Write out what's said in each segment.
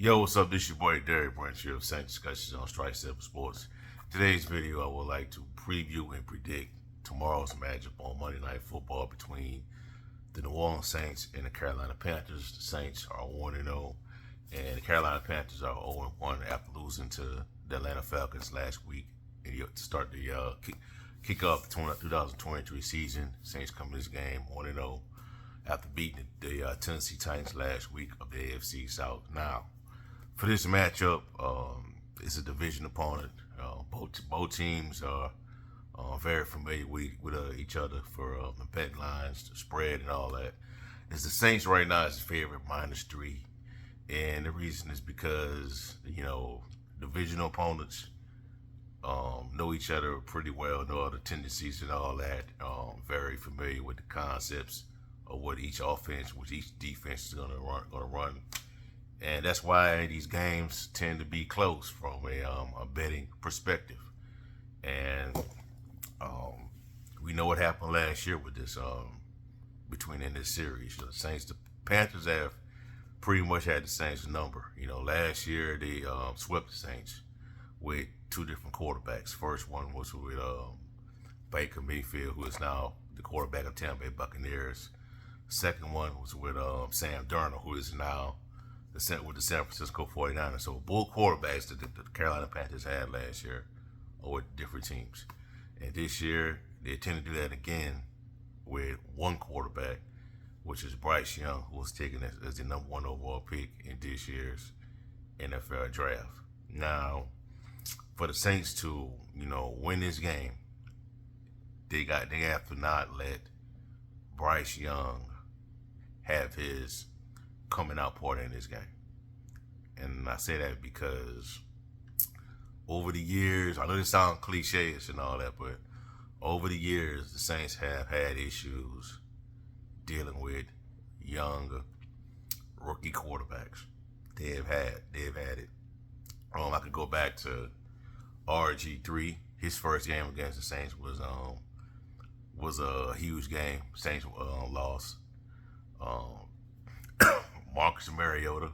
Yo, what's up? This your boy Derek Branch here of Saint Discussions on Strike 7 Sports. Today's video, I would like to preview and predict tomorrow's matchup on Monday Night Football between the New Orleans Saints and the Carolina Panthers. The Saints are 1-0, and the Carolina Panthers are 0-1 after losing to the Atlanta Falcons last week and to start the kick off the 2023 season. Saints come to this game 1-0 after beating the Tennessee Titans last week of the AFC South. Now, for this matchup, it's a division opponent. Both teams are very familiar with each other for the bet lines, the spread, and all that. It's the Saints right now is the favorite -3, and the reason is because divisional opponents know each other pretty well, know all the tendencies and all that. Very familiar with the concepts of what each offense, what each defense is gonna run. And that's why these games tend to be close from a betting perspective. And we know what happened last year with this in this series. The Panthers have pretty much had the Saints number. Last year they swept the Saints with two different quarterbacks. First one was with Baker Mayfield, who is now the quarterback of Tampa Bay Buccaneers. Second one was with Sam Darnold, who is now with the San Francisco 49ers. So both quarterbacks that the Carolina Panthers had last year are with different teams. And this year, they intend to do that again with one quarterback, which is Bryce Young, who was taken as the number 1 overall pick in this year's NFL draft. Now, for the Saints to, win this game, they have to not let Bryce Young have his coming out party in this game. And I say that because over the years, I know this sounds cliche and all that, but over the years, the Saints have had issues dealing with young rookie quarterbacks. They've had it. I could go back to RG3. His first game against the Saints was a huge game. Saints lost. Marcus Mariota,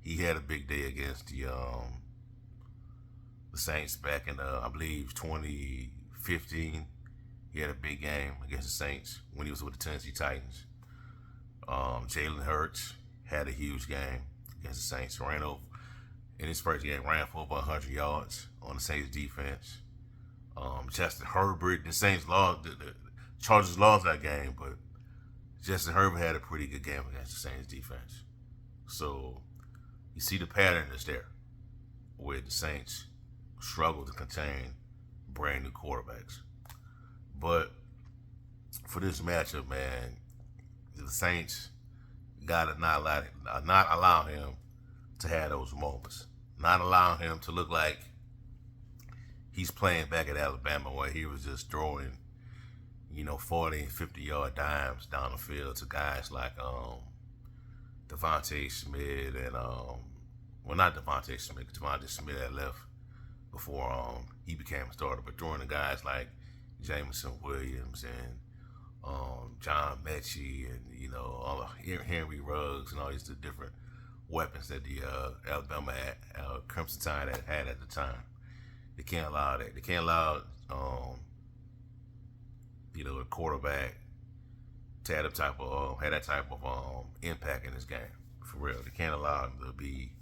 he had a big day against the Saints back in I believe 2015. He had a big game against the Saints when he was with the Tennessee Titans. Jalen Hurts had a huge game against the Saints. In his first game, ran for over 100 yards on the Saints defense. Justin Herbert, the Saints lost, the Chargers lost that game, but Justin Herbert had a pretty good game against the Saints defense. So you see the pattern is there where the Saints struggle to contain brand new quarterbacks. But for this matchup, man, the Saints gotta not allow him to have those moments. Not allow him to look like he's playing back at Alabama where he was just throwing 40 and 50-yard dimes down the field to guys like Devontae Smith and not Devontae Smith. Devontae Smith had left before he became a starter, but throwing to guys like Jameson Williams and John Mechie and all Henry Ruggs and all these different weapons that the Alabama Crimson Tide had at the time. They can't allow that. They can't allow a quarterback to have that type of impact in this game. For real, they can't allow him to be,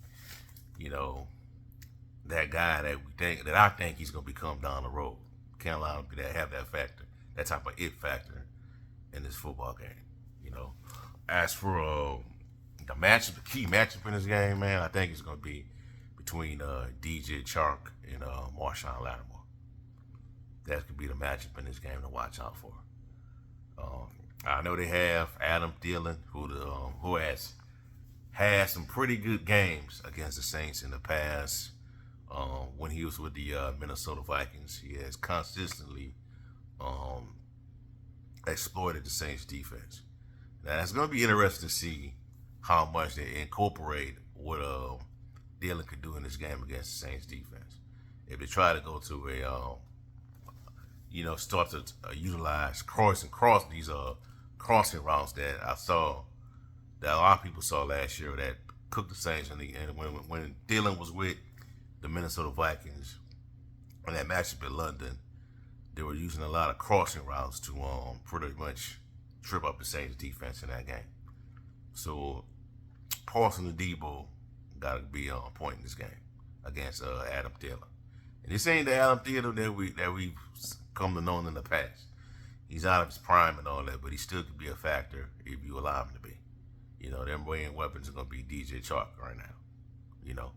that guy that I think he's gonna become down the road. Can't allow him to have that factor, that type of it factor in this football game. As for the key matchup in this game, man, I think it's gonna be between DJ Chark and Marshawn Lattimore. That could be the matchup in this game to watch out for. I know they have Adam Thielen, who has had some pretty good games against the Saints in the past. When he was with the Minnesota Vikings, he has consistently exploited the Saints defense. Now, it's going to be interesting to see how much they incorporate what Thielen could do in this game against the Saints defense. If they try to go to start to utilize these crossing routes that I saw, that a lot of people saw last year, that cooked the Saints, and when Dylan was with the Minnesota Vikings in that matchup in London, they were using a lot of crossing routes to pretty much trip up the Saints defense in that game. So Parsons and Debo got to be on point in this game against Adam Thielen. And this ain't the Adam Thielen that we've come to know in the past. He's out of his prime and all that, but he still could be a factor if you allow him to be. You know, their main weapons are gonna be DJ Chark right now. You know,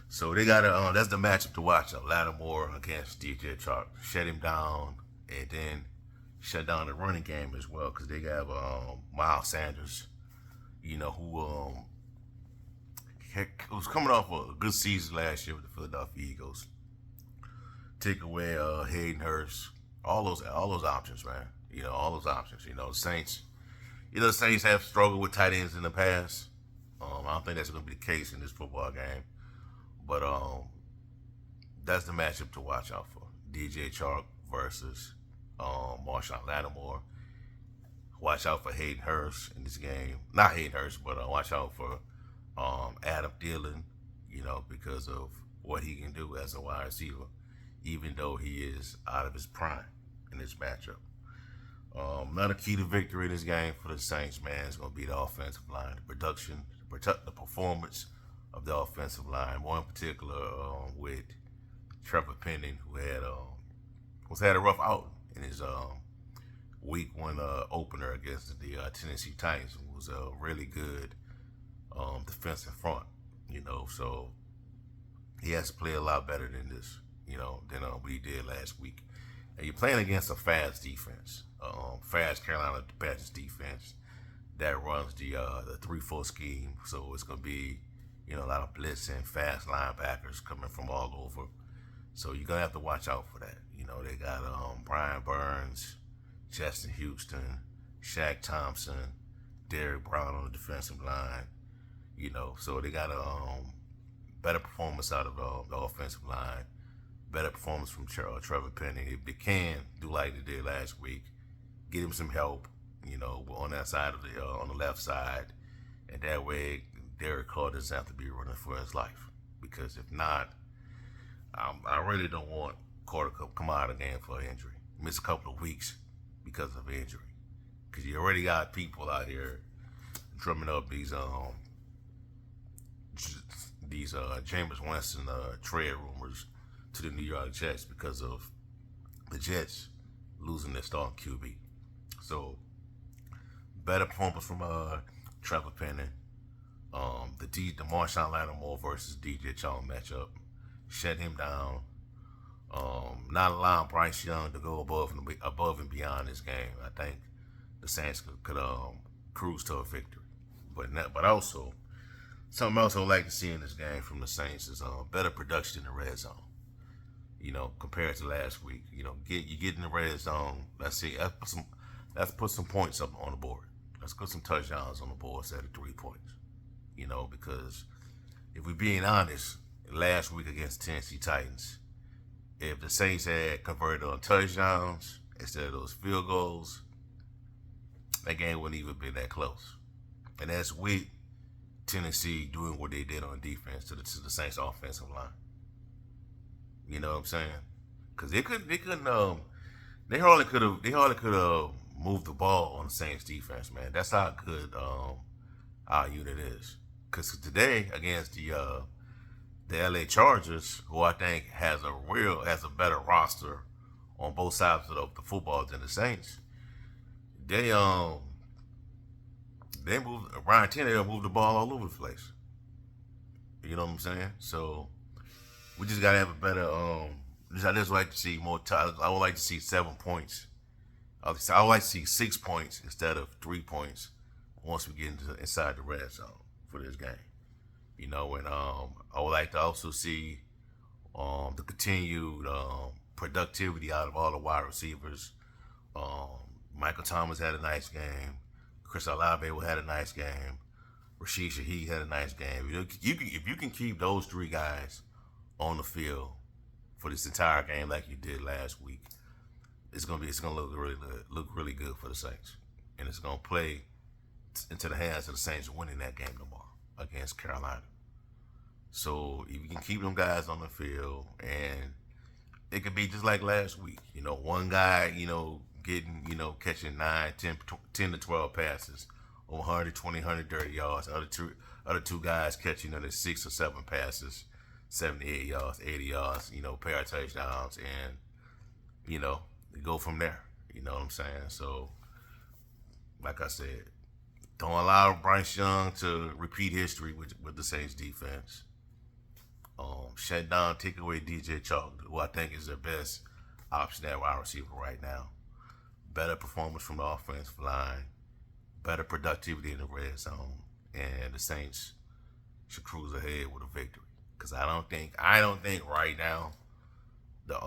so they got that's the matchup to watch. Lattimore against DJ Chark, shut him down, and then shut down the running game as well, because they got Miles Sanders. You know, who was coming off a good season last year with the Philadelphia Eagles. Take away Hayden Hurst, all those options, man. You know, all those options. You know, the Saints. You know, the Saints have struggled with tight ends in the past. I don't think that's going to be the case in this football game. But that's the matchup to watch out for. DJ Chark versus Marshawn Lattimore. Watch out for Hayden Hurst in this game. Not Hayden Hurst, but watch out for Adam Thielen, you know, because of what he can do as a wide receiver, even though he is out of his prime in this matchup. Another key to victory in this game for the Saints, man, is going to be the offensive line, the production, the performance of the offensive line. More in particular with Trevor Penning, who had a rough out in his Week 1 opener against the Tennessee Titans. It was a really good defensive front, you know. So he has to play a lot better than this, you know, than we did last week. And you're playing against a fast defense, fast Carolina Panthers defense that runs the 3-4 scheme. So it's going to be, you know, a lot of blitzing, fast linebackers coming from all over. So you're going to have to watch out for that. You know, they got Brian Burns, Justin Houston, Shaq Thompson, Derek Brown on the defensive line. You know, so they got a better performance out of the offensive line. Better performance from Trevor Penning. If they can do like they did last week, get him some help, you know, on that side of on the left side, and that way Derek Carr doesn't have to be running for his life. Because if not, I really don't want Carter to come out of the game for an injury, miss a couple of weeks because of injury. Because you already got people out here drumming up these Jameis Winston trade rumors to the New York Jets because of the Jets losing their starting QB. So better performance from Trevor Penning. The Marshawn Lattimore versus DJ Chark matchup, shut him down. Not allowing Bryce Young to go above and beyond this game. I think the Saints could cruise to a victory. But also, something else I would like to see in this game from the Saints is better production in the red zone. You know, compared to last week. You know, you get in the red zone. Let's put some points up on the board. Let's put some touchdowns on the board instead of 3 points. You know, because if we're being honest, last week against the Tennessee Titans, if the Saints had converted on touchdowns instead of those field goals, that game wouldn't even been that close. And that's with Tennessee doing what they did on defense to the Saints offensive line. You know what I'm saying? Because they hardly could have moved the ball on the Saints defense, man. That's how good our unit is. Because today against the LA Chargers, who I think has a better roster on both sides of the football than the Saints, they moved Ryan Tannehill moved the ball all over the place. You know what I'm saying? So we just gotta have a better. I just like to see more. I would like to see 7 points. I would like to see 6 points instead of 3 points once we get inside the red zone for this game. You know, and I would like to also see the continued productivity out of all the wide receivers. Michael Thomas had a nice game. Chris Olave had a nice game. Rashid Shaheed had a nice game. If you can keep those 3 guys on the field for this entire game like you did last week, it's gonna look really good for the Saints, and it's gonna play into the hands of the Saints winning that game tomorrow. against Carolina. So if you can keep them guys on the field, and it could be just like last week, one guy, getting, catching 9, 10 to 12 passes, over 120, 130 yards. Other two guys catching, the 6 or 7 passes, 78 yards, 80 yards, pair of touchdowns, and, go from there. You know what I'm saying? So, like I said, don't allow Bryce Young to repeat history with the Saints defense. Shut down, take away DJ Chalk, who I think is their best option at wide receiver right now. Better performance from the offensive line, better productivity in the red zone, and the Saints should cruise ahead with a victory. Because I don't think right now the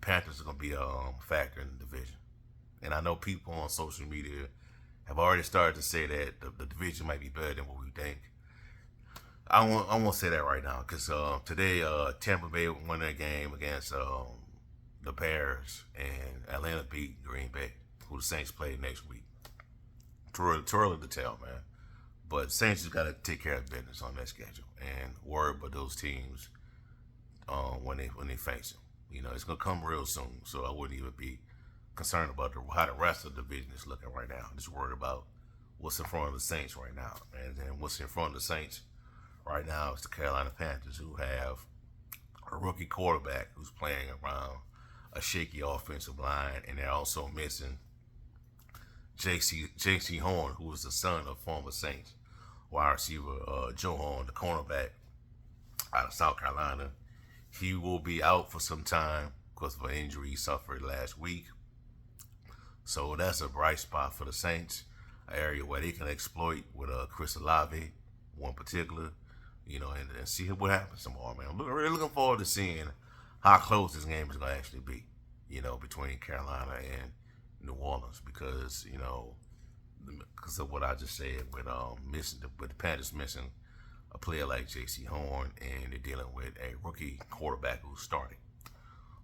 Panthers are gonna be a factor in the division. And I know people on social media have already started to say that the division might be better than what we think. I won't say that right now because today Tampa Bay won their game against the Bears, and Atlanta beat Green Bay, who the Saints play next week. Too early to tell, man. But Saints just got to take care of business on their schedule and worry about those teams when they face them. It's gonna come real soon, so I wouldn't even be concerned about how the rest of the division is looking right now. I'm just worried about what's in front of the Saints right now, and then what's in front of the Saints right now is the Carolina Panthers, who have a rookie quarterback who's playing around a shaky offensive line, and they're also missing J.C. Horn, who is the son of former Saints wide receiver Joe Horn, the cornerback out of South Carolina. He will be out for some time because of an injury he suffered last week. So that's a bright spot for the Saints, an area where they can exploit with Chris Olave, one particular, and see what happens tomorrow, man. I'm really looking forward to seeing how close this game is going to actually be, between Carolina and New Orleans, because of what I just said with the Panthers missing a player like J.C. Horn, and they're dealing with a rookie quarterback who's starting.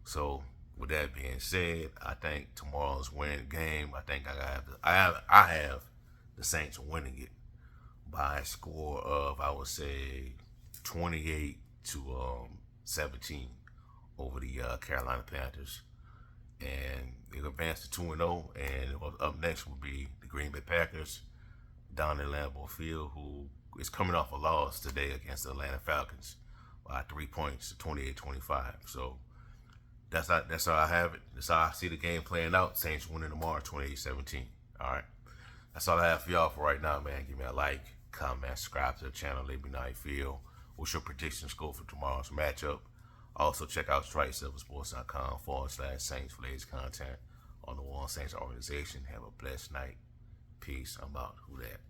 So with that being said, I think tomorrow's game. I think I have the Saints winning it by a score of, I would say, 28 to 17 over the Carolina Panthers, and they'll advance to 2-0. And up next will be the Green Bay Packers down at Lambeau Field, who is coming off a loss today against the Atlanta Falcons by 3 points, 28-25. So that's how I have it. That's how I see the game playing out. Saints winning tomorrow, 28-17. All right. That's all I have for y'all for right now, man. Give me a like, comment, subscribe to the channel. Let me know how you feel. What's your predictions go for tomorrow's matchup? Also, check out strike7sports.com/Saints for latest content on the New Orleans Saints organization. Have a blessed night. Peace. I'm out. Who that?